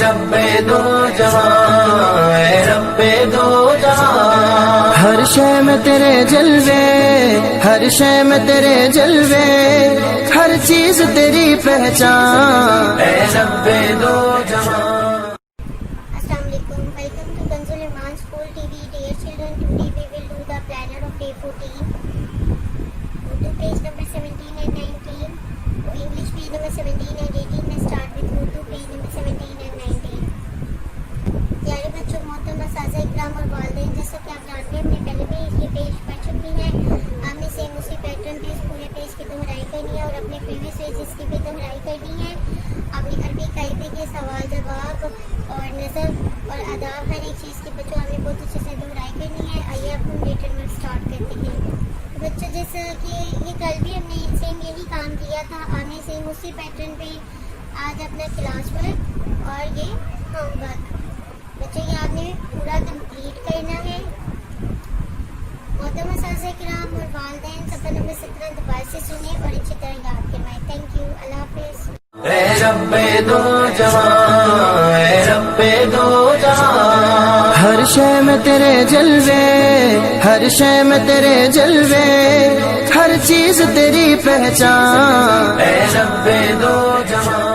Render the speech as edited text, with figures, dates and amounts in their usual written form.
رب دو جہاں، اے رب دو جہاں، ہر شے میں تیرے جلوے، ہر شے میں تیرے جلوے، ہر چیز تیری پہچان، اے رب دو جہاں۔ السلام علیکم، welcome to Kanz ul Iman school T V. Dear children, today we will do the planner of day 14. Urdu page number 17 and 19. English page number 17 and 18 میں start with Urdu page number 17 and 19. پیارے بچوں، محترم اساتذہ اکرام اور والدین، جیسا کہ آپ جانتے ہیں ہم نے پہلے بھی یہ پیج پڑھ چکی ہیں. ہم نے سیم اسی پیٹرن پہ اس پورے پیج کی دہرائی کرنی ہے اور اپنے پریویس پیجز کی بھی دہرائی کرنی ہے. اپنی عربی قاعدے کے سوال جواب اور نظر اور آداب، ہر ایک چیز کی بچوں ہمیں بہت اچھے سے دہرائی کرنی ہے. آئیے اب ہم ریٹن ورک اسٹارٹ کرتے ہیں. بچوں، جیسا کہ یہ کل بھی ہم نے سیم یہی کام کیا تھا، ہم نے سیم اسی پیٹرن پہ آج اپنا کلاس ورک اور یہ ہوم ورک بچوں یہ آپ نے پورا کمپلیٹ کرنا ہے. محترم اساتذہ کرام اور والدین، صفحہ نمبر 17 دوبارہ سے سنیں اور اچھی طرح یاد کروائیں. تھینک یو، اللہ حافظ. اے رب دو جہاں، اے رب دو جہاں، ہر شے میں تیرے جلوے، ہر شے میں تیرے جلوے، ہر چیز تیری پہچان، اے رب دو جہاں۔